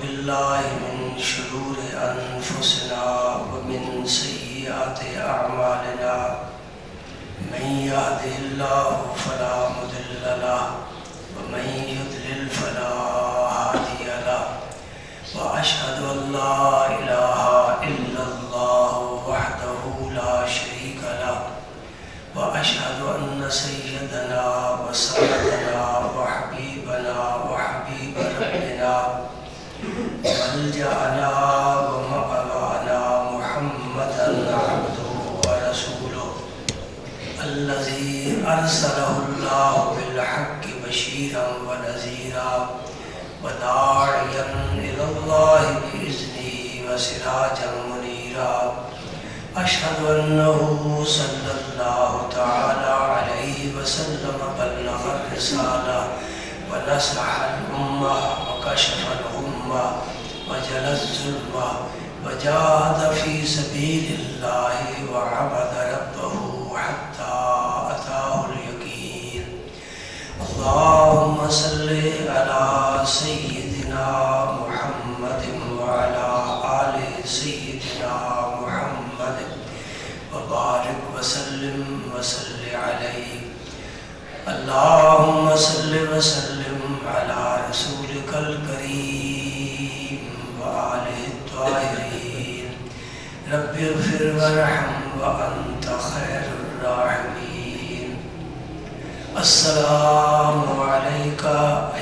بالله من شرور أنفسنا ومن سيئات أعمالنا من يهده الله فلا مضل له ومن يضلل فلا هادي له وأشهد أن لا إله إلا الله وحده لا شريك له وأشهد أن سيدنا وسندنا وحبيبنا وحبيب ربنا ملجأنا ومأوانا محمدا عبده ورسوله الذي أرسله الله بالحق بشيرا ونذيرا وداعيا إلى الله بإذنه وسراجا منيرا أشهد أنه صلى الله تعالى عليه وسلم بلغ الرسالة ونصح الأمة وكشف الغمة وجلى الظلمة وجاهد في سبيل الله وعبد ربه حتى أتاه اليقين. اللهم صل على سيدنا محمد وعلى آل سيدنا محمد وبارك وسلم وصل عليه. اللهم صل وسلم على رسولك الكريم وآله الطاهرين. رب اغفر وارحم وأنت خير الراحمين. السلام عليك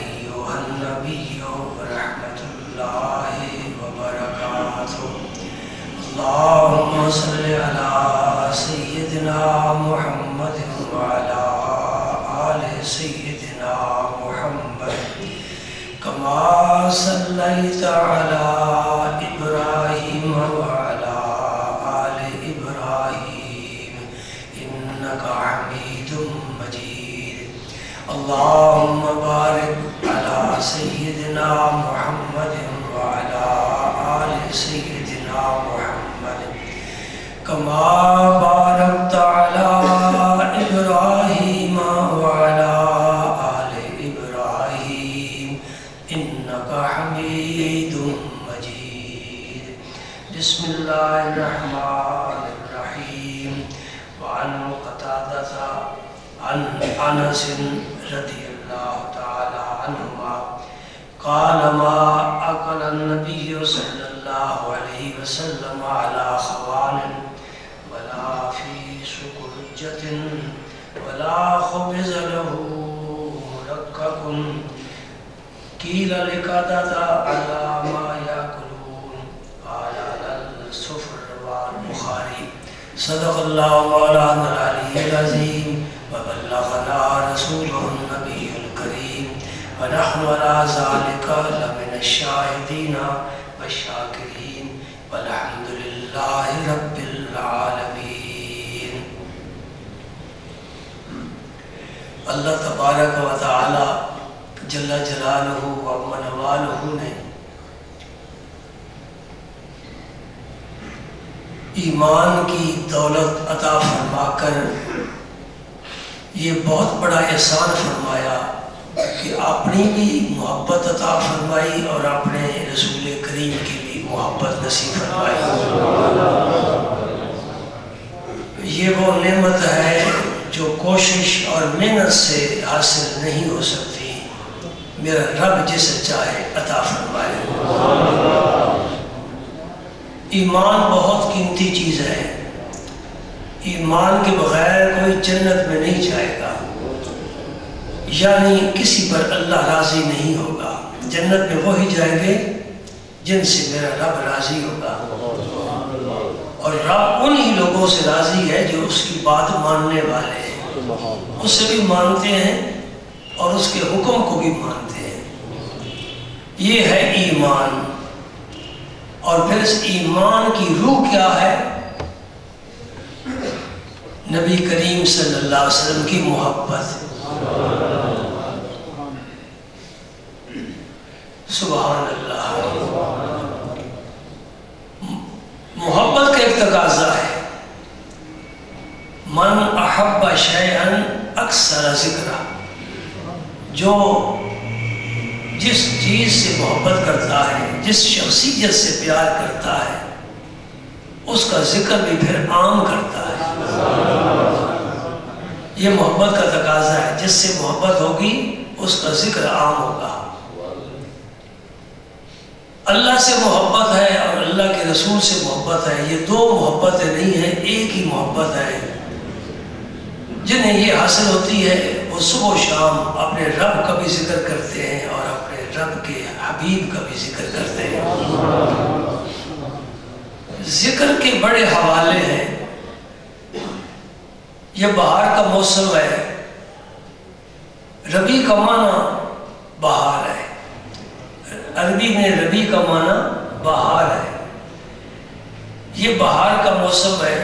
أيها النبي ورحمة الله وبركاته. اللهم صل على سيدنا محمد وعلى آل سيدنا محمد كما صليت على إبراهيم وعلى آل إبراهيم إنك حميد مجيد. اللهم بارك على سيدنا محمد وعلى آل سيدنا محمد كما باركت على إبراهيم وعلى آل إبراهيم إنك حميد مجيد. بسم الله الرحمن الرحيم. وعن قتادة عن أنس رضي الله تعالى عنهما قال ما أكل النبي صلى الله عليه وسلم على خوان ولا في سكرجة ولا خبز له مرقق. قيل لقتادة على ما يأكلون قال على السفر. والبخاري. صدق الله مولانا العلي العظيم وبلغنا رسوله النبي الكريم ونحن على ذلك لمن الشاهدين والشاكرين والحمد لله رب العالمين. اللہ تبارک و تعالی جل جلالہ و منوالہ نے ایمان کی دولت عطا فرما کر یہ بہت بڑا احسان فرمایا کہ اپنی بھی محبت عطا فرمائی اور اپنے رسول کریم کی بھی محبت نصیب فرمائی. یہ وہ نعمت ہے جو کوشش اور محنت سے حاصل نہیں ہو سکتی. میرا رب جسے چاہے عطا فرمائے. ایمان بہت قیمتی چیز ہے. ایمان کے بغیر کوئی جنت میں نہیں جائے گا، یعنی کسی پر اللہ راضی نہیں ہوگا. جنت میں وہی جائیں گے جن سے میرا رب راضی ہوگا، اور رب انہی لوگوں سے راضی ہے جو اس کی بات ماننے والے ہیں، اسے بھی مانتے ہیں اور اس کے حکم کو بھی مانتے ہیں. یہ ہے ایمان. اور پھر اس ایمان کی روح کیا ہے؟ نبی کریم صلی اللہ علیہ وسلم کی محبت. سبحان اللہ. محبت کا ایک تقاضا ہے. من احب شیئا اکثر ذکرہ. جو جس چیز سے محبت کرتا ہے، جس شخصیت سے پیار کرتا ہے اس کا ذکر بھی پھر عام کرتا ہے۔ یہ محبت کا تقاضا ہے، جس سے محبت ہوگی اس کا ذکر عام ہوگا۔ اللہ سے محبت ہے اور اللہ کے رسول سے محبت ہے، یہ دو محبتیں نہیں ہیں، ایک ہی محبت ہے۔ جنہیں یہ حاصل ہوتی ہے وہ صبح و شام اپنے رب کا بھی ذکر کرتے ہیں اور اپنے رب کے حبیب کا بھی ذکر کرتے ہیں۔ ذکر کے بڑے حوالے ہیں۔ یہ بہار کا موسم ہے، ربیع کا معنی بہار ہے، عربی میں ربیع کا معنی بہار ہے۔ یہ بہار کا موسم ہے۔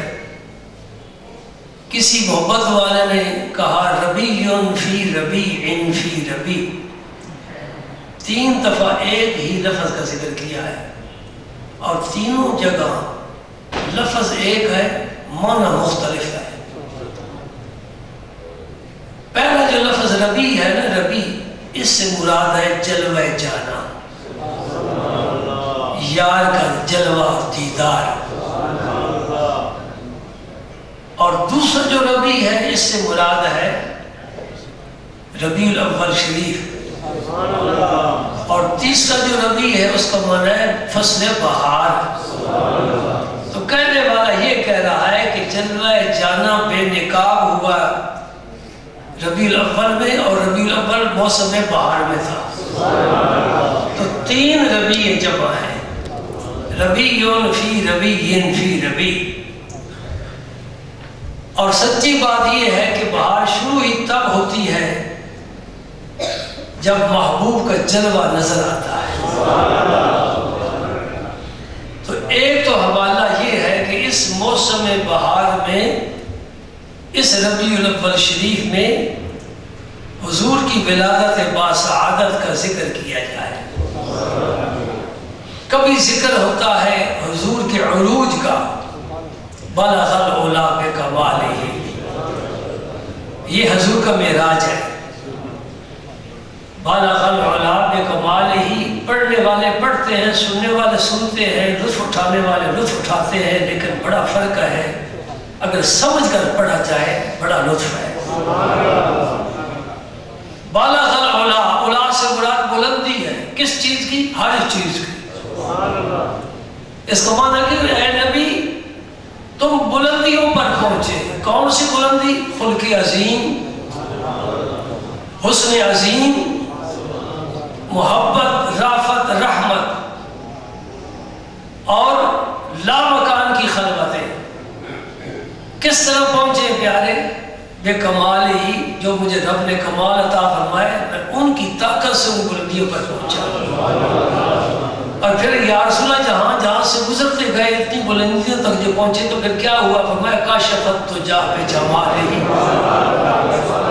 کسی محبت والے نے کہا ربیع فی ربیع فی ربیع، 3 دفعہ ایک ہی لفظ کا ذکر کیا ہے اور تینوں جگہ لفظ ایک ہے، معنی مختلف ہے۔ پہلا جو لفظ ربیع ہے نا، ربیع، اس سے مراد ہے جلوہ جانا، یار کا جلوہ دیدار۔ اور دوسرا جو ربیع ہے اس سے مراد ہے ربیع الاول شریف، اور تیسرا جو ربیع ہے اس کا معنی ہے فصل بہار۔ تو کہنے والا یہ کہہ رہا ہے کہ جلوہ جانا بے نقاب ہوا ربیع الاول میں، اور ربیع الاول موسم بہار میں تھا۔ تو 3 ربیع جمع ہیں، ربیع فی ربیع فی ربیع۔ اور سچی بات یہ ہے کہ بہار شروع ہی تب ہوتی ہے جب محبوب کا جلوہ نظر آتا ہے۔ تو ایک تو حوالہ یہ ہے کہ اس موسم بہار میں، اس ربیع الاول شریف میں حضور کی ولادت باسعادت کا ذکر کیا جائے۔ کبھی ذکر ہوتا ہے حضور کے عروج کا، بلغ العلا بکمالہ، یہ حضور کا معراج ہے۔ بلغ العلا بکمالہ، پڑھنے والے پڑھتے ہیں، سننے والے سنتے ہیں، لطف اٹھانے والے لطف اٹھاتے ہیں، لیکن بڑا فرق ہے اگر سمجھ کر پڑھا جائے، بڑا لطف ہے۔ بلغ العلا، علا سے مراد بلندی ہے، کس چیز کی؟ ہر چیز کی۔ اس کا معنی کہ اے نبی تم بلندیوں پر پہنچے۔ کون سی بلندی؟ خلق عظیم، حسن عظیم، محبت، رافت، رحمت اور لامکان کی خلوتیں۔ کس طرح پہنچے پیارے؟ بے کمال ہی، جو مجھے رب نے کمال عطا فرمائے، میں ان کی طاقت سے ان بلندیوں پر پہنچا۔ اور پھر یا رسول اللہ جہاں سے گزرتے گئے اتنی بلندیوں تک جو پہنچے تو پھر کیا ہوا؟ فرمایا کاشفت تجا بے جمال ہی،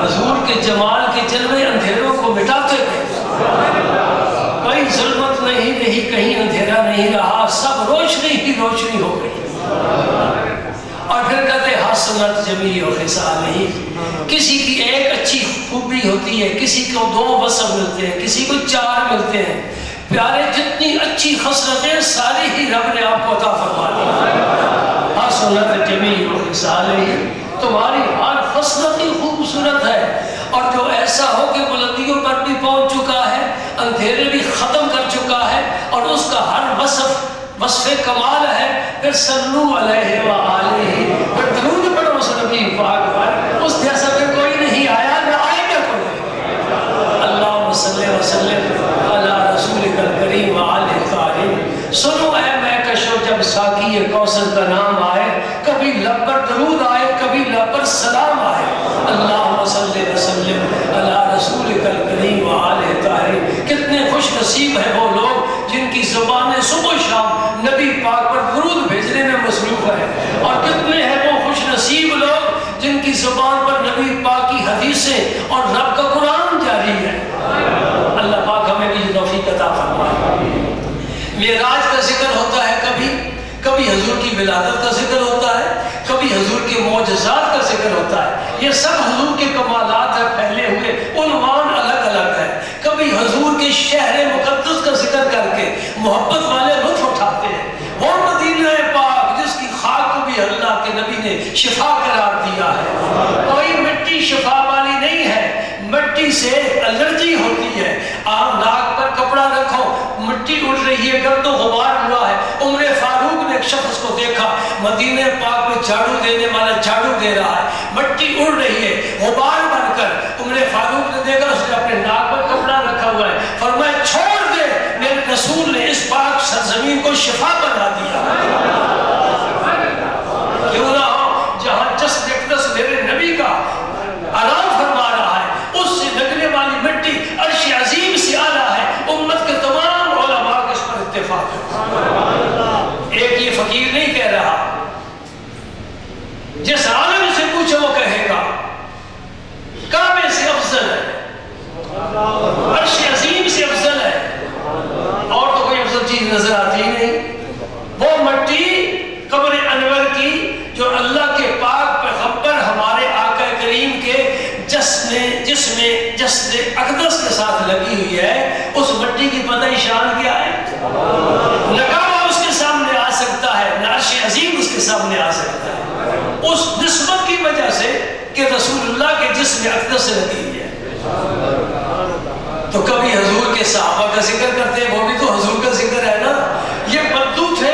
حضور کے جمال کے جلوے اندھیروں کو مٹاتے گئے۔ کوئی ظلمت نہیں رہی، کہیں اندھیرا نہیں رہا، سب روشنی ہی روشنی ہو گئی۔ اور پھر کہتے حسنت جمیع خصالہ، کسی کی ایک اچھی خوبی ہوتی ہے، کسی کو 2 وصف ملتے ہیں، کسی کو 4 ملتے ہیں۔ پیارے جتنی اچھی خصلتیں ساری ہی رب نے آپ کو عطا فرما دی۔ حسنت جمیع خصالہ، تمہاری ہر خصلت ہی خوبصورت ہے۔ اور جو ایسا ہو کہ بلندیوں پر بھی پہنچ چکا ہے، اندھیرے بھی ختم کر چکا ہے، اور اس کا ہر وصف کمال ہے، پھر صلو علیہ وآلہ، پھر درود پڑھو اس نبی پاک پر، اس جیسا پھر کوئی نہیں آیا، نہ آئے گا کوئی۔ اللہم صلی وسلم علی رسولک الکریم وآلہ الطاہرین۔ سنو اے مہکشو جب ساقی کوثر کا نام آئے، کبھی لب پر درود آئے، کبھی لب پر سلام آئے۔ اللہم صلی وسلم علی رسولک الکریم وآلہ الطاہرین۔ کتنے خوش نصیب ہیں وہ لوگ جن کی زبانیں صبح و شام نبی پاک پر درود بھیجنے میں مصروف ہے، اور کتنے ہیں وہ خوش نصیب لوگ جن کی زبان پر نبی پاک کی حدیثیں اور رب کا قرآن جاری ہے۔ اللہ پاک ہمیں بھی توفیق عطا فرمائے۔ معراج کا ذکر ہوتا ہے، کبھی حضور کی ولادت کا ذکر ہوتا ہے، کبھی حضور کے معجزات کا ذکر ہوتا ہے۔ یہ سب حضور کے کمالات ہیں پھیلے ہوئے، عنوان الگ الگ ہے۔ کبھی کبھی حضور کے شہر مقدس کا ذکر کر کے محبت والے لطف اٹھاتے ہیں. وہ مدینہ پاک جس کی خاک کو بھی اللہ کے نبی نے شفا قرار دیا ہے. کوئی مٹی شفا والی نہیں ہے، مٹی سے الرجی ہوتی ہے. آپ ناک پر کپڑا رکھو، مٹی اڑ رہی ہے، گرد و غبار ہوا ہے. عمر فاروق نے ایک شخص کو دیکھا مدینہ پاک میں جھاڑو دینے والا جھاڑو دے رہا ہے، مٹی اڑ رہی ہے غبار بن کر. عمر فاروق نے دیکھا، اس نے اپنے ناک پر کپڑا رکھا ہوا ہے، فرمایا چھوڑ دے، میرے رسول نے اس پاک سرزمین کو شفا بنا دیا. کیوں نہ ہو جہاں جسد اقدس میرے نبی کا آرام فرما رہا ہے، اس سے لگنے والی مٹی عرش عظیم سے اعلیٰ ہے. امت کے تمام علماء کے اس پر اتفاق ہے. ایک یہ فقیر نہیں کہہ رہا، جس عالم سے پوچھو وہ کہے گا کعبے سے افضل ہے، عرش عظیم سے افضل ہے، اور تو کوئی افضل چیز نظر آتی ہی نہیں. وہ مٹی قبر انور کی جو اللہ کے پاک پیغمبر ہمارے آقا کریم کے جسد اقدس کے ساتھ لگی ہوئی ہے، اس مٹی کی پتہ شان کیا ہے؟ نہ کعبہ اس کے سامنے آ سکتا ہے، نہ عرش عظیم اس کے سامنے آ سکتا ہے، اس نسبت کی وجہ سے کہ رسول اللہ کے جسم اقدس سے لگی ہوئی ہے. تو کبھی حضور کے صحابہ کا ذکر کرتے ہیں، وہ بھی تو حضور کا ذکر ہے نا. یہ بدو تھے،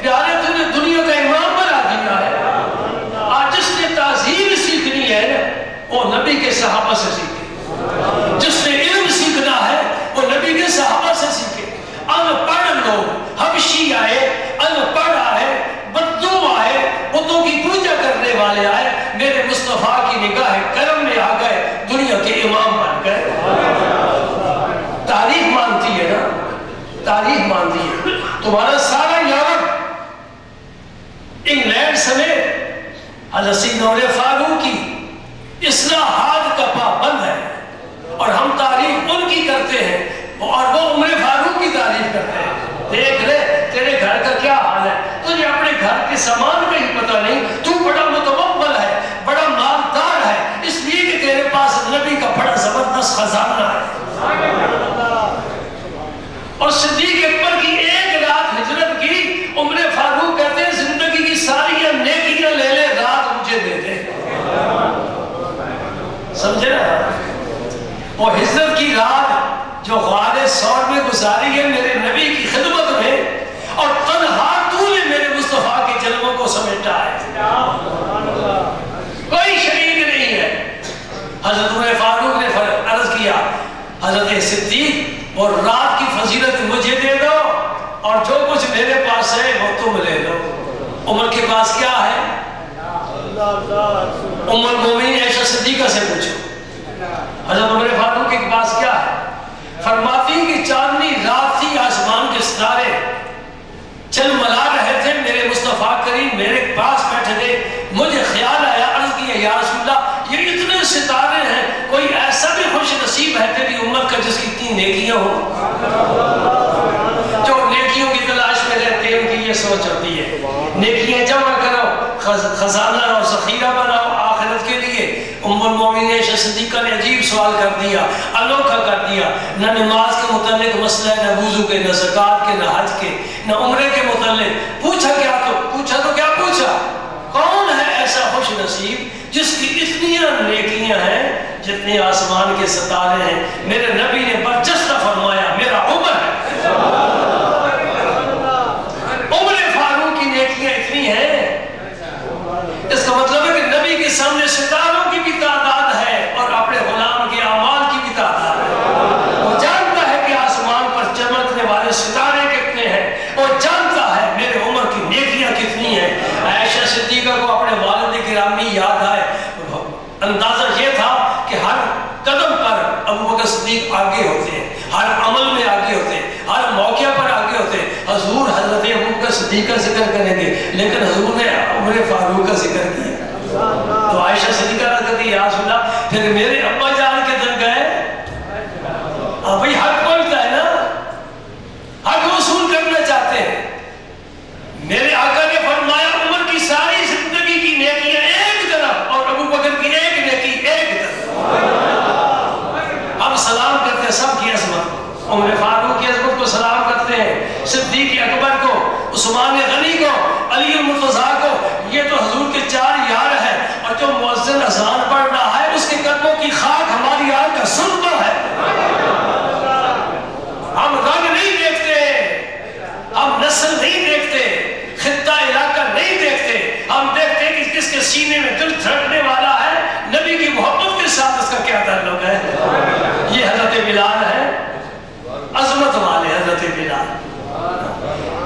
پیارے تجھے دنیا کا امام بنا دیا ہے. آج جس نے تہذیب سیکھنی ہے وہ نبی کے صحابہ سے سیکھے، جس نے علم سیکھنا ہے وہ نبی کے صحابہ سے سیکھے. ان پڑھ لوگ حبشی آئے، ان پڑھ آئے، بدو آئے، بتوں کی پوجا کرنے والے آئے، میرے مصطفیٰ کی نگاہ کرم میں آ گئے، دنیا کے امام بن گئے. تاریخ مانتی ہے نا، تاریخ مانتی ہے. تمہارا سارا یورپ، انگلینڈ سمیت حضرت سیدنا عمر فاروق کی اصلاحات کا پابند ہے، اور ہم تعریف ان کی کرتے ہیں اور وہ عمر فاروق کی تعریف کرتے ہیں. دیکھ لے تیرے گھر کا کیا حال ہے، تجھے اپنے گھر کے سامان کا ہی پتہ نہیں. تو بڑا متوول ہے، بڑا مالدار ہے، اس لیے کہ تیرے پاس نبی کا بڑا زبردست خزانہ ہے. اور صدیق اکبر کی ایک رات ہجرت کی، عمر فاروق کہتے ہیں زندگی کی ساری نیکیاں لے لے، رات مجھے دے دے. سمجھے نا؟ وہ ہجرت کی رات جو غار ثور میں گزاری ہے میرے نبی کی خدمت میں، اور تنہا تو نے میرے مصطفیٰ کے جلووں کو سمیٹا ہے، کوئی شریک نہیں ہے. حضرت عمر فاروق نے عرض کیا حضرت صدیق، اور رات کی فضیلت مجھے دے دو اور جو کچھ میرے پاس ہے وہ تم لے لو. عمر کے پاس کیا ہے؟ ام المومنین عائشہ صدیقہ سے پوچھو. حضرت عمر فاروق کے پاس کیا ہے؟ فرماتی کہ چاندنی رات تھی، آسمان کے ستارے چل ملا رہے تھے، میرے مصطفیٰ کریم میرے پاس بیٹھے تھے. مجھے خیال آیا، عرض کیا یا رسول اللہ یہ اتنے ستارے ہیں، کوئی ایسا بھی خوش نصیب ہے تیری امت کا جس کی اتنی نیکیاں ہوں؟ جو نیکیوں کی تلاش میں رہتے ہیں ان کی یہ سوچ ہوتی ہے نیکیاں جمع کرو، خزانہ اور ذخیرہ بناؤ آخرت کے لیے. ام المومنین عائشہ صدیقہ نے عجیب سوال کر دیا، انوکھا کر دیا. نہ نماز کے متعلق مسئلہ ہے، نہ وضو کے، نہ زکوٰۃ کے، نہ حج کے، نہ عمرے کے متعلق. پوچھا تو کیا پوچھا؟ کون ہے ایسا خوش نصیب جس کی اتنی نیکیاں ہیں جتنے آسمان کے ستارے ہیں؟ میرے نبی نے برجستہ فرمایا میرا عمر ہے. عمر فاروق کی نیکیاں اتنی ہیں، اس کا مطلب ہے کہ نبی کے سامنے ستاروں کی بھی تعداد ہے اور اپنے غلام کے اعمال کی بھی تعداد ہے. وہ جانتا ہے کہ آسمان پر چمکنے والے ستارے کتنے ہیں، وہ جانتا ہے میرے عمر کی نیکیاں کتنی ہیں. عائشہ صدیقہ کو اپنے والد گرامی یاد آئے. اندازہ یہ تھا کہ ہر قدم پر ابو بکر صدیق آگے ہوتے ہیں، ہر عمل میں آگے ہوتے ہیں، ہر موقع پر آگے ہوتے ہیں. حضور حضرت ابو بکر صدیق کا ذکر کریں گے لیکن حضور نے عمر فاروق کا ذکر کیا. تو عائشہ صدیقہ نے کہتی یا رسول اللہ پھر میرے ابا جان کے دل گئے. بھائی حق بولتا ہے نا، حق وصول کرنا چاہتے ہیں. میرے آقا نے فرمایا عمر کی ساری زندگی کی نیکیاں ایک طرف اور ابو بکر کی ایک نیکی ایک طرف. ہم سلام کرتے ہیں سب کی عظمت صدیق اکبر کو، عثمان غنی کو، علی المرتضیٰ کو، یہ تو حضور کے 4 یار ہیں، اور جو مؤذن اذان پڑھ رہا ہے اس کے قدموں کی خاک ہماری آنکھ کا سرما ہے۔ ہم رنگ نہیں دیکھتے، ہم نسل نہیں دیکھتے، خطہ علاقہ نہیں دیکھتے، ہم دیکھتے کہ کس کے سینے میں دل دھڑکنے والا ہے، نبی کی محبت کے ساتھ اس کا کیا تعلق ہے۔ یہ حضرت بلال ہے، عظمت والے حضرت بلال۔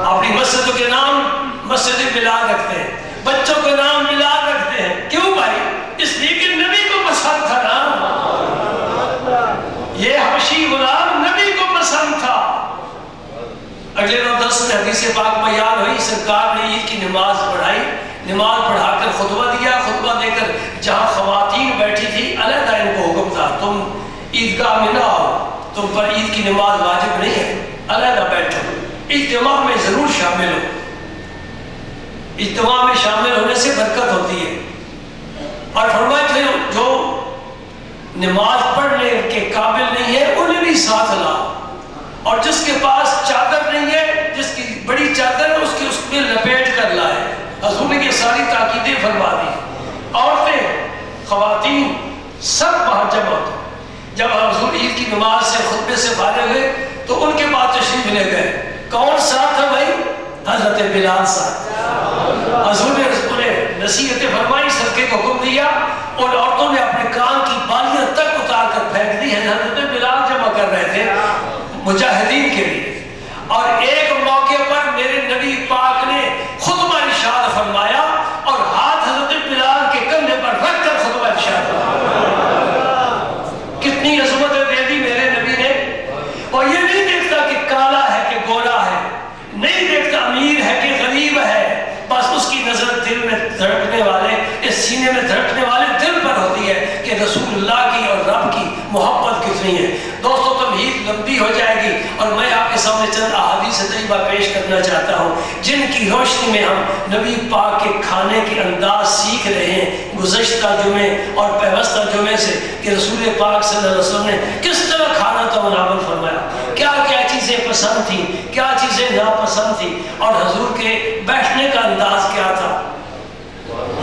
اپنی مسجدوں کے نام مسجد بلال رکھتے ہیں، بچوں کے نام بلال رکھتے ہیں، کیوں بھائی؟ اس لیے کہ نبی کو پسند تھا نا، یہ حبشی غلام نبی کو پسند تھا۔ اگلے روز 10 میں حدیث پاک بیان ہوئی، سرکار نے عید کی نماز پڑھائی، نماز پڑھا کر خطبہ دیا، خطبہ دے کر جہاں خواتین بیٹھی تھی علیحدہ ان کو حکم تھا تم عیدگاہ میں نہ آؤ، تم پر عید کی نماز واجب نہیں ہے، علیحدہ بیٹھو، اجتماع میں ضرور شامل ہو، اجتماع میں شامل ہونے سے برکت ہوتی ہے۔ اور فرمایا تھے جو نماز پڑھنے کے قابل نہیں ہے انہیں بھی ساتھ لاؤ، اور جس کے پاس چادر نہیں ہے، جس کی بڑی چادر ہے اس میں لپیٹ کر لائے۔ حضور نے یہ ساری تاکیدیں فرما دی۔ عورتیں، خواتین سب وہاں جمع ہوتے۔ جب حضور عید کی نماز سے خطبے سے فارغ ہوئے تو ان کے بعد تشریف لے گئے۔ کون ساتھ تھا بھائی؟ حضرت بلال ساتھ۔ حضور نے انہیں نصیحتیں فرمائی، صدقے کو حکم دیا، اور عورتوں نے اپنے کان کی بالیاں تک اتار کر پھینک دی۔ حضرت بلال جمع کر رہے تھے مجاہدین کے لیے، اور ایک موقع پر میرے نبی پاک نے خطبہ ارشاد فرمایا اور ہاتھ حضرت بلال کے کندھے پر رکھ کر خطبہ ارشاد فرمایا۔ کتنی عظمت دے دی میرے نبی نے۔ اور یہ نہیں دیکھتا کہ کالا ہے کہ گورا ہے، نہیں دیکھتا امیر ہے کہ غریب ہے، بس اس کی نظر دل میں دھڑکنے والے، اس سینے میں دھڑکنے والے دل پر ہوتی ہے کہ رسول اللہ کی اور رب کی محبت کتنی ہے۔ دوستو تمہید لمبی ہو جائے گی، اور میں آپ کے سامنے چند احادیث طیبہ پیش کرنا چاہتا ہوں جن کی روشنی میں ہم نبی پاک کے کھانے کے انداز سیکھ رہے ہیں گزشتہ جمعے اور پیوستہ جمعے سے، کہ رسول پاک صلی اللہ علیہ وسلم نے کس طرح کھانا تناول فرمایا، کیا کیا چیزیں پسند تھیں، کیا چیزیں ناپسند تھیں، اور حضور کے بیٹھنے کا انداز کیا تھا۔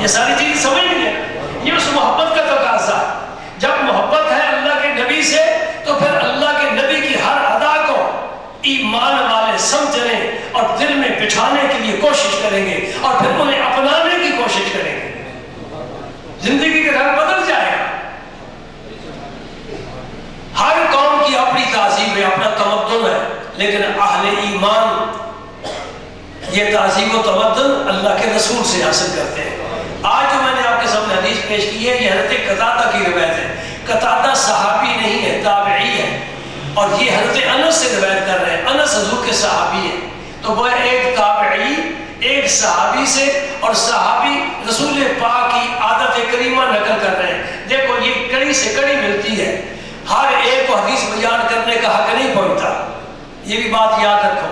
یہ ساری چیز سمجھ لیں، یہ اس محبت کا تقاضا۔ جب محبت ہے اللہ کے نبی سے تو پھر اللہ کے نبی کی ہر ادا کو ایمان والے سمجھنے اور دل میں بٹھانے کے لیے کوشش کریں گے، اور پھر انہیں اپنانے کی کوشش کریں گے۔ زندگی کا رنگ بدل جائے گا۔ ہر قوم کی اپنی تہذیب ہے، اپنا تمدن ہے، لیکن اہل ایمان یہ تہذیب و تمدن اللہ کے رسول سے حاصل کرتے ہیں۔ آج جو میں نے آپ کے سامنے حدیث پیش کی ہے، یہ حضرت قتادہ کی روایت ہے۔ قتادہ صحابی نہیں ہے، تابعی ہے، اور یہ حضرت انس سے روایت کر رہے ہیں۔ انس حضور کے صحابی ہیں، تو وہ ایک تابعی ایک صحابی سے، اور صحابی رسول پاک کی عادت کریمہ نقل کر رہے ہیں۔ دیکھو یہ کڑی سے کڑی ملتی ہے، ہر ایک کو حدیث بیان کرنے کا حق نہیں پہنچتا، یہ بھی بات یاد رکھو۔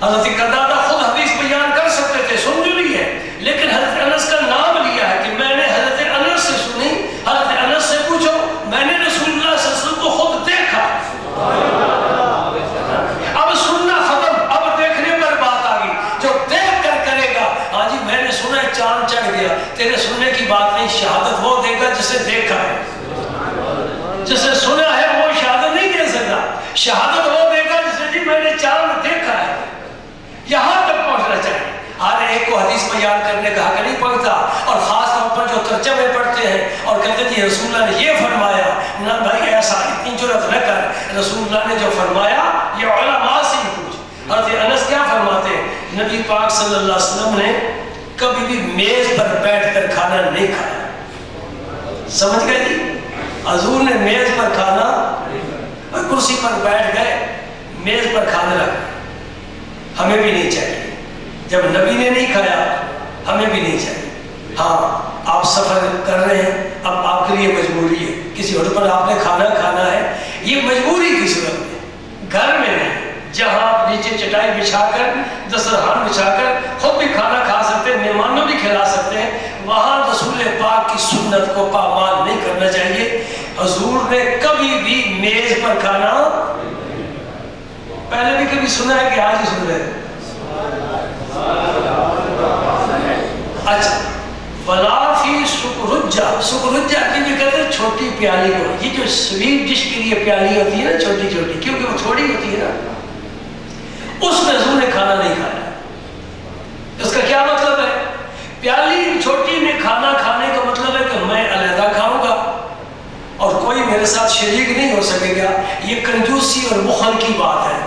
حضرت قتادہ خود حدیث بیان کر سکتے تھے، سن جو لی ہے، لیکن حضرت انس کا نام لیا ہے کہ میں نے حضرت انس سے سنی۔ حضرت انس سے پوچھو، میں نے رسول اللہ صلی اللہ علیہ وسلم کو خود دیکھا۔ اب سننا ختم، اب دیکھنے پر بات آ گئی۔ جو دیکھ کر کرے گا، ہاں جی میں نے سنا ہے چاند چڑھ گیا، تیرے سننے کی بات نہیں، شہادت وہ دے گا جسے دیکھا ہے۔ جسے سنا ہے وہ شہادت نہیں دے سکتا، شہادت وہ دے گا جسے جی میں نے چاند دیکھا ہے۔ یہاں تک پہنچنا چاہیے۔ ہر ایک کو حدیث بیان کرنے کا حق نہیں پڑتا، اور خاص طور پر جو ترجمے پڑھتے ہیں اور کہتے ہیں رسول اللہ نے یہ فرمایا، نہ بھائی ایسا اتنی جرأت نہ کر، رسول اللہ نے جو فرمایا یہ علماء سے ہی پوچھ۔ حضرت انس کیا فرماتے ہیں؟ نبی پاک صلی اللہ علیہ وسلم نے کبھی بھی میز پر بیٹھ کر کھانا نہیں کھایا۔ سمجھ گئے جی؟ حضور نے میز پر کھانا، کرسی پر بیٹھ گئے، میز پر کھانے لگے۔ ہمیں بھی نہیں چاہیے، جب نبی نے نہیں کھایا ہمیں بھی نہیں چاہیے۔ ہاں آپ سفر کر رہے ہیں، اب آپ کے لیے مجبوری ہے، کسی ہوٹل پر آپ نے کھانا کھانا ہے، یہ مجبوری کی صورت میں، گھر میں نہیں، جہاں آپ نیچے چٹائی بچھا کر دسترخوان بچھا کر خود بھی کھانا کھا سکتے ہیں، مہمانوں بھی کھلا سکتے ہیں، وہاں رسول پاک کی سنت کو پامال نہیں کرنا چاہیے۔ حضور نے کبھی بھی میز پر کھانا پہلے بھی کبھی سنا ہے کہ آج ہی سن رہے ہیں؟ اچھا، ولا فی سکرجہ، سکرجہ کی بھی کہتے ہیں چھوٹی پیالی کو. یہ جو سویٹ ڈش کے لیے پیالی ہوتی ہے نا چھوٹی چھوٹی، کیونکہ وہ تھوڑی ہوتی ہے نا، اس میں حضور نے کھانا نہیں کھایا. اس کا کیا مطلب ہے؟ پیالی چھوٹی میں کھانا کھانے کا مطلب ہے کہ میں علیحدہ کھاؤں گا اور کوئی میرے ساتھ شریک نہیں ہو سکے گا. یہ کنجوسی اور بخل کی بات ہے.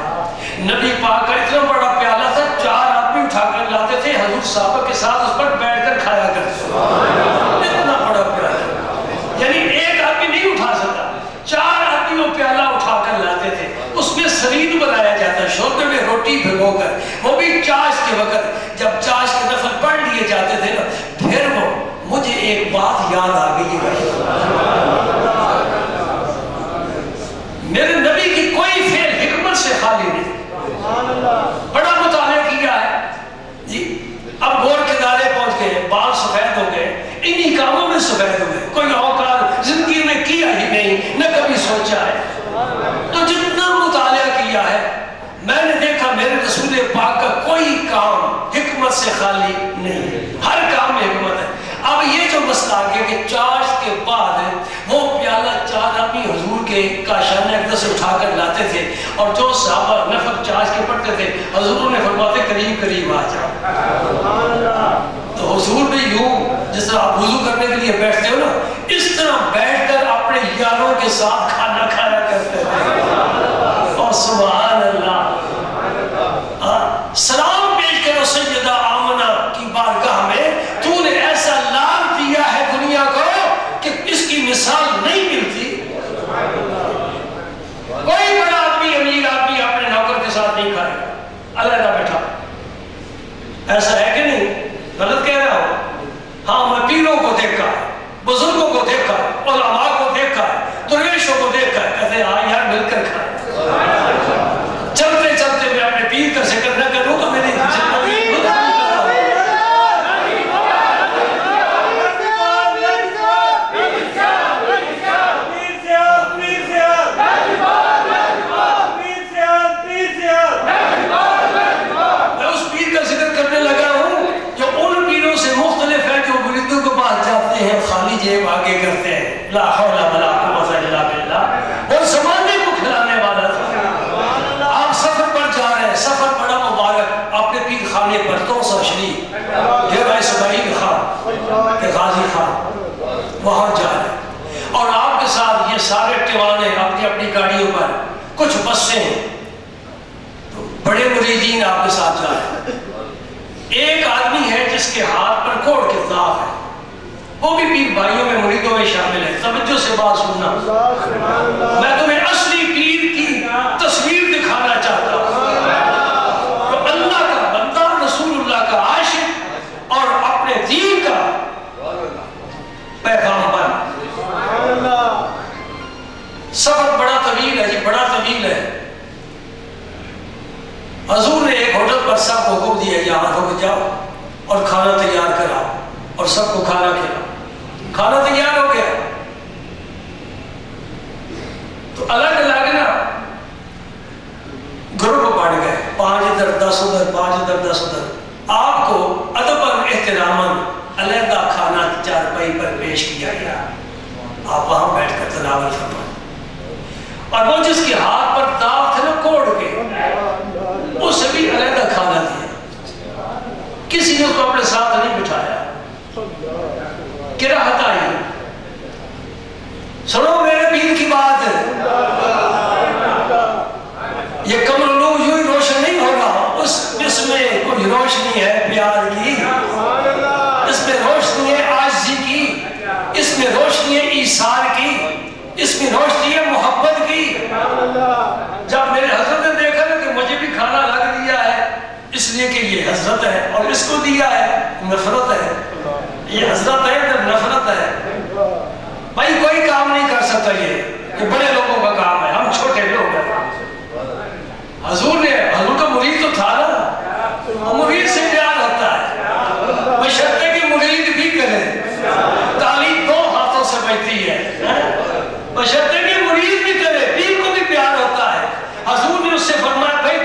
نبی پاک کا اتنا بڑا پیالہ تھا، 4 آدمی اٹھا کر لاتے تھے، حضور صحابہ کے ساتھ اس پر بیٹھ کر کھایا کرتے تھے. اتنا بڑا پیالہ، یعنی ایک آدمی نہیں اٹھا سکتا، 4 آدمی وہ پیالہ اٹھا کر لاتے تھے. اس میں سرید بنایا جاتا ہے، شوربے میں روٹی بھگو کر، وہ بھی چاش کے وقت. جب چاش کے نفل پڑھ لیے جاتے تھے نا، پھر وہ مجھے ایک بات یاد آ گئی ہے، میرے نبی کی کوئی فعل حکمت سے خالی نہیں. بڑا مطالعہ کیا ہے جی. اب گور کے دارے پہنچ گئے، بال سفید ہو گئے، انہی کاموں میں سفید ہو گئے. کوئی اوقات زندگی میں کیا ہی نہیں، نہ کبھی سوچا ہے. تو جتنا مطالعہ کیا ہے، میں نے دیکھا میرے رسول پاک کا کوئی کام حکمت سے خالی نہیں، ہر کام میں حکمت ہے. اب یہ جو مسئلہ آ گیا کہ چاش کے بعد وہ پیالہ 4 آدمی حضور کے کاشانہ اقدس سے اٹھا کر لاتے تھے، اور جو صحابہ نفل چاش کے پڑھتے تھے، حضور نے فرماتے قریب قریب آ جاؤ. تو حضور بھی یوں جس طرح آپ وضو کرنے کے لیے بیٹھتے ہو نا، اس طرح بیٹھ کر اپنے یاروں کے ساتھ کھانا کھایا کرتے تھے. اور سبحان اللہ، سلام پیش کرو سیدہ آمنہ کی بارگاہ میں، تو نے ایسا لال دیا ہے دنیا کو کہ اس کی مثال نہیں ملتی. کوئی بڑا آدمی امیر آدمی اپنے نوکر کے ساتھ نہیں کھائے گا، علیحدہ بیٹھا. ایسا ہے کہ نہیں؟ غلط کہہ رہا ہوں؟ ہاں، میں پیروں کو دیکھا ہے، بزرگوں کو دیکھا ہے، علماء کو دیکھا ہے، درویشوں کو دیکھا ہے، کہتے ہیں ہاں یار مل کر کھائے. چلتے چلتے میں اپنے پیر کا ذکر نہ کروں تو میری خالی جیب آگے کرتے ہیں، لا حول ولا قوت الا باللہ. اور زمانے کو کھلانے والا تھا. آپ سفر پر جا رہے ہیں، سفر بڑا مبارک، اپنے پیر خانے پر توسا شریف ڈیرہ اسماعیل خان کے غازی خان، وہاں جا رہے ہیں، اور آپ کے ساتھ یہ سارے ٹیوانے اپنی اپنی گاڑیوں پر، کچھ بسیں، تو بڑے مریدین آپ کے ساتھ جا رہے ہیں. ایک آدمی ہے جس کے ہاتھ پر کوڑ کے داغ ہے، وہ بھی پیر بھائیوں میں مریدوں میں شامل ہے. توجہ سے بات سننا، میں تمہیں اصلی پیر کی تصویر دکھانا چاہتا ہوں، تو اللہ کا بندہ، رسول اللہ کا عاشق اور اپنے دین کا پیغامبر. سفر بڑا طویل ہے جی، بڑا طویل ہے. حضور نے ایک ہوٹل پر سب کو حکم دیا یہاں رک جاؤ اور کھانا تیار کراؤ، اور سب کو کھانا کھلاؤ. کھانا تیار ہو گیا تو الگ الگ نا گروپ بڑھ گئے، 5 ادھر 10 ادھر، 5 ادھر 10 ادھر. آپ کو ادباً احتراماً علیحدہ کھانا چارپائی پر پیش کیا گیا، آپ وہاں بیٹھ کر تناول فرمائیں. اور وہ جس کے ہاتھ پر داغ تھے نا کوڑ کے، اسے بھی علیحدہ کھانا دیا. کسی نے اس کو اپنے ساتھ نہیں بٹھایا. کراہت آئی. سنو میرے پیر کی بات، یہ کمر لو یوں ہی روشن نہیں ہوگا، اس میں کوئی روشنی ہے پیار کی، اس میں روشنی ہے عاجزی کی، اس میں روشنی ہے ایثار کی، اس میں روشنی ہے محبت کی. جب میرے حضرت نے دیکھا نا کہ مجھے بھی کھانا لگ دیا ہے، اس لیے کہ یہ حضرت ہے اور اس کو دیا ہے، نفرت ہے. یہ حضرت ہے تو نفرت ہے. بھائی کوئی کام نہیں کر سکتا، یہ بڑے لوگوں کا کام ہے، ہم چھوٹے لوگ ہیں. حضور کا مرید تو تھا نا، مرید سے پیار ہوتا ہے، بشرطے کہ مرید بھی کرے. تعلیم 2 ہاتھوں سے بجتی ہے، بشرطے کہ مرید بھی کرے، پیر کو بھی پیار ہوتا ہے. حضور نے اس سے فرمایا بھائی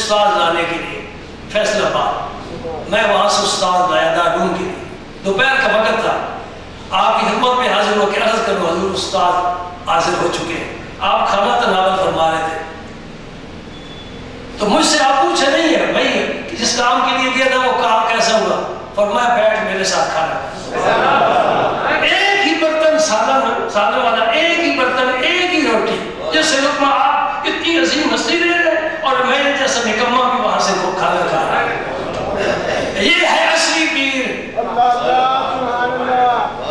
استاد لانے کے لیے فیصل آباد، میں وہاں سے استاد لایا دارالعلوم کے لیے، دوپہر کا وقت تھا، آپ کی خدمت میں حاضر ہو کے عرض کروں حضور استاد حاضر ہو چکے ہیں، آپ کھانا تناول فرما رہے تھے، تو مجھ سے آپ پوچھے نہیں ہے بھائی جس کام کے لیے گیا تھا وہ کام کیسا ہوا؟ فرمایا بیٹھ میرے ساتھ کھانا، ایک ہی برتن سالن والا، ایک ہی برتن، ایک ہی روٹی، جس سے لقمہ آپ اتنی عظیم ہستی دے رہے اور میں جیسا نکما بھی وہاں سے کھانا کھا رہا ہے۔ یہ ہے اصلی پیر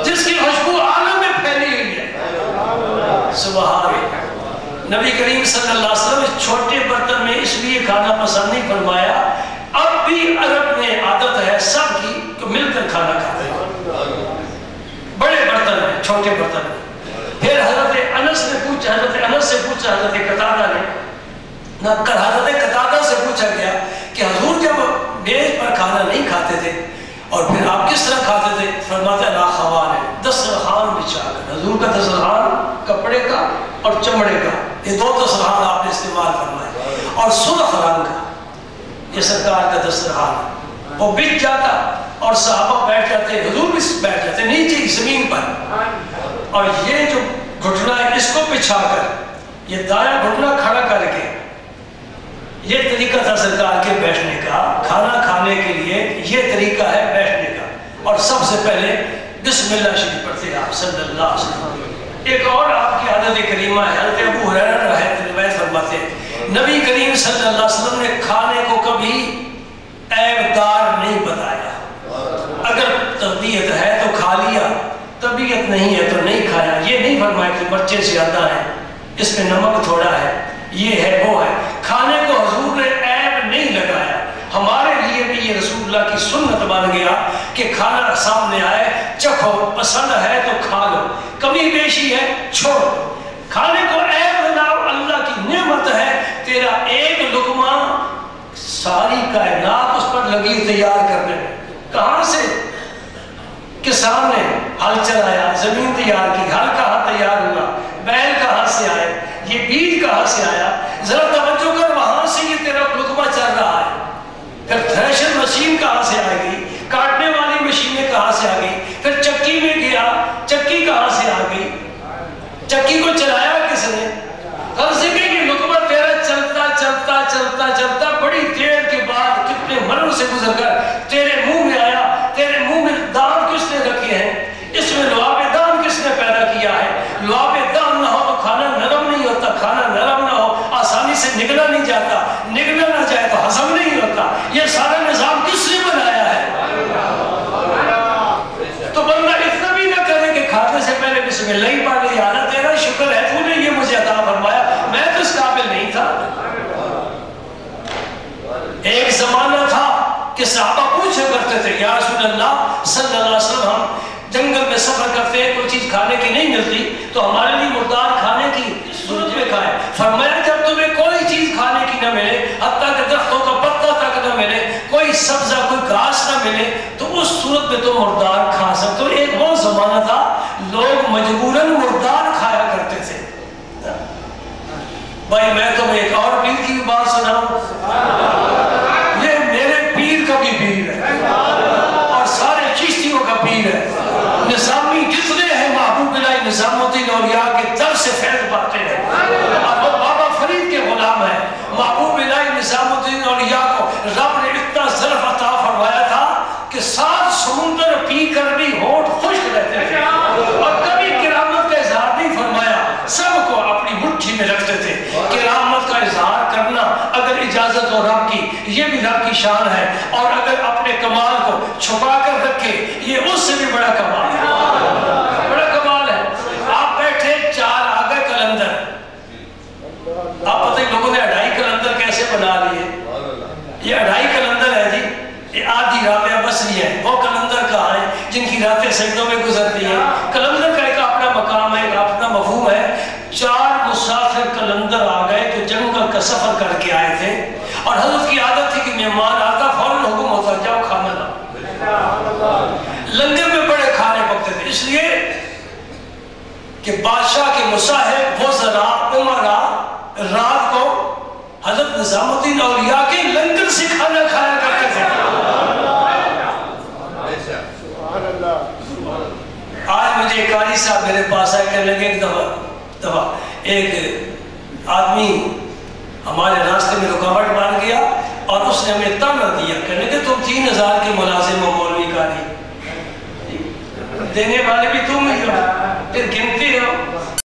جس کی خوشبو عالم میں پھیلی ہوئی ہے۔ سبحان اللہ۔ نبی کریم صلی اللہ علیہ وسلم اس چھوٹے برتن میں اس لیے کھانا پسند نہیں فرمایا، اب بھی عرب میں عادت ہے سب کی کہ مل کر کھانا کھاتے ہیں، بڑے برتن میں چھوٹے برتن میں۔ پھر حضرت انس سے پوچھا حضرت قتادہ نے، حضرت قتادہ سے پوچھا گیا کہ حضور جب میز پر کھانا نہیں کھاتے تھے اور پھر آپ کس طرح کھاتے تھے؟ فرماتا ہے لا خوان ہے، دسترخوان بچھا کر۔ حضور کا دسترخوان کپڑے کا اور چمڑے کا، یہ دو دسترخوان آپ نے استعمال فرمائے، اور سرخ رنگ کا یہ سرکار کا دسترخوان، وہ بچھ جاتا اور صحابہ بیٹھ جاتے، حضور بھی بیٹھ جاتے نیچے زمین پر، اور یہ جو گھٹنا ہے اس کو بچھا کر یہ دایاں گھٹنا کھڑا کر کے، یہ طریقہ تھا سرکار کے بیٹھنے کا، کھانا کھانے کے لیے یہ طریقہ ہے بیٹھنے کا، اور سب سے پہلے بسم اللہ شریف پڑھتے آپ صلی اللہ علیہ وسلم۔ ایک اور آپ کی عادت کریمہ ہے، حضرت ابو ہریرہ روایت فرماتے ہیں نبی کریم صلی اللہ علیہ وسلم نے کھانے کو کبھی عیب دار نہیں بتایا، اگر طبیعت ہے تو کھا لیا، طبیعت نہیں ہے تو نہیں کھایا، یہ نہیں فرمایا کہ مرچیں زیادہ ہیں، اس میں نمک تھوڑا ہے، یہ ہے وہ ہے، کھانے کو حضور نے عیب نہیں لگایا۔ ہمارے لیے بھی یہ رسول اللہ کی سنت بن گیا کہ کھانا سامنے آئے چکھو، پسند ہے تو کھا لو، کمی بیشی ہے چھوڑ دو، کھانے کو عیب نہ لاؤ، اللہ کی نعمت ہے، تیرا ایک لقمہ ساری کائنات اس پر لگی تیار کرنے میں، کہاں سے؟ کسان نے ہل چلایا، زمین تیار کی، ہل کہاں تیار ہوا، بیل کہاں سے آئے، یہ بیج کہاں سے آیا، ذرا توجہ کر، وہاں سے یہ تیرا لقمہ چل رہا ہے، پھر تھریشر مشین کہاں سے آ گئی، کاٹنے والی مشینیں کہاں سے آ گئی، پھر چکی میں گیا، چکی کہاں سے آ گئی، چکی کو چلایا کس نے؟ غرض ہے کہ یہ لقمہ تیرا چلتا چلتا چلتا چلتا بڑی دیر کے بعد کتنے مروں سے گزر کر تیرے منہ میں آیا، تیرے منہ میں دانت کس نے رکھے ہیں، اس میں لعاب دان کس نے پیدا کیا ہے، لعاب دان نہ ہو تو کھانا نرم نہیں ہوتا، کھانا نرم نہ ہو آسانی سے نگلا نہیں جاتا، نگلا نہ جائے تو ہضم نہیں ہوتا، یہ سارا نظام کس نے بنایا ہے؟ تو بندہ اتنا بھی نہ کرے کہ کھانے سے پہلے بسم اللہ ہی پڑھ لے، یار تیرا شکر ہے تو نے یہ مجھے عطا فرمایا، میں تو اس قابل نہیں تھا۔ ایک زمانہ تھا کہ صحابہ پوچھا کرتے تھے یا رسول اللہ صلی اللہ علیہ وسلم، ہم جنگل میں سفر کرتے ہیں، کوئی چیز کھانے کی نہیں ملتی تو ہمارے لیے مردار کھانے کی صورت میں کھائے۔ فرمایا جب تمہیں کوئی چیز کھانے کی نہ ملے، حتیٰ کہ درختوں کا پتا تک نہ ملے، کوئی سبزہ کوئی گھاس نہ ملے، تو اس صورت میں تم مردار کھا سکتے ہو۔ ایک وہ زمانہ تھا لوگ مجبوراً مردار کھایا کرتے تھے۔ بھائی میں تمہیں ایک اور پیر کی بات سناؤں، یہ میرے پیر کا بھی پیر ہے اور سارے چشتیوں کا پیر ہے، نظامی جتنے ہیں محبوب الہی نظام الدین اولیاء کے در سے فیض پاتے ہیں، اور وہ بابا فرید کے غلام ہیں۔ محبوب الہی نظام الدین اولیاء کو رب نے اتنا ظرف عطا فرمایا تھا کہ 7 سمندر پی کر بھی ہونٹ خشک رہتے تھے، اور کبھی کرامت کا اظہار نہیں فرمایا، سب کو اپنی مٹھی میں رکھتے تھے۔ کرامت کا اظہار کرنا اگر اجازت ہو رب کی، یہ بھی رب کی شان ہے، اور اگر اپنے کمال کو چھپا کر رکھے یہ اس سے بھی بڑا کمال ہے، بڑا کمال ہے۔ آپ بیٹھے 4 آ گئے کلندر، آپ پتہ ہی لوگوں نے 2.5 کلندر کیسے بنا لیے، یہ 2.5 کلندر ہے جی، یہ آدھی رابعہ بصری ہے، وہ کلندر کہاں ہیں جن کی راتیں سجدوں میں گزرتی ہیں۔ کلندر کا ایک اپنا مقام ہے، ایک اپنا مفہوم ہے۔ 4 مسافر کلندر آ گئے جو جنگل کا سفر کر کے آئے تھے، اور حضرت کی عادت تھی کہ مہمان آتا فوراً حکم ہوتا جاؤ کھانا لاؤ۔ لنگر میں بڑے کھانے پکتے تھے، اس لیے کہ بادشاہ کے مصاحب وزراء امراء رات کو حضرت نظامالدین اولیاء کے لنگر سے کھانا کھایا کرتے تھے. آج مجھے قاری صاحب میرے پاس آئے کہنے لگے ایک دفعہ ایک آدمی ہمارے راستے میں رکاوٹ بن گیا اور اس نے ہمیں تانا دیا، کہنے کہ تم 3000 کے ملازم ہو مولوی قاری، دینے والے بھی تم ہی ہو.